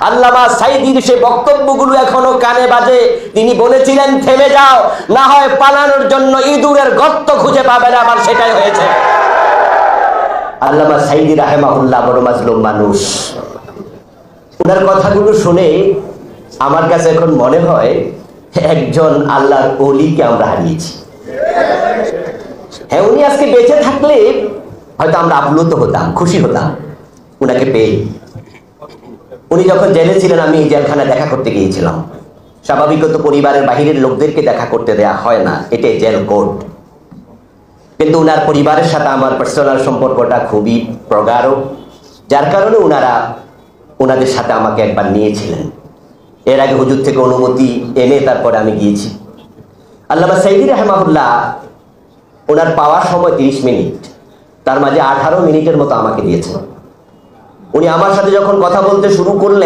আল্লামা সাঈদীর সেই বক্তব্যগুলো এখনো কানে বাজে। তিনি বলেছিলেন, থেমে যাও, না হয় পালানোর জন্য ইঁদুরের গর্ত খুঁজে পাবে না। আবার সেটাই হয়েছে। আল্লামা সাঈদী রাহিমাহুল্লাহ বড় মাজলুম মানুষ। ওনার কথাগুলো শুনে আমার কাছে এখন মনে হয় একজন আল্লাহর ওলিকে আমরা হারিয়েছি। হ্যাঁ, উনি আজকে বেঁচে থাকলে হয়তো আমরা আপ্লুত হতাম, খুশি হতাম উনাকে পেয়ে। উনি যখন জেলে ছিলেন, আমি এই জেলখানায় দেখা করতে গিয়েছিলাম। স্বাভাবিকত পরিবারের বাহিরের লোকদেরকে দেখা করতে দেয়া হয় না, এটাই জেল কোড। কিন্তু উনার পরিবারের সাথে আমার পার্সোনাল সম্পর্কটা খুবই প্রগাঢ়, যার কারণে ওনাদের সাথে আমাকে একবার নিয়েছিলেন। এর আগে হুজুর থেকে অনুমতি এনে তারপরে আমি গিয়েছি। আল্লামা সাঈদী রাহিমাহুল্লাহ ওনার পাওয়ার সময় 30 মিনিট, তার মাঝে 18 মিনিটের মতো আমাকে দিয়েছেন। উনি আমার সাথে যখন কথা বলতে শুরু করলেন,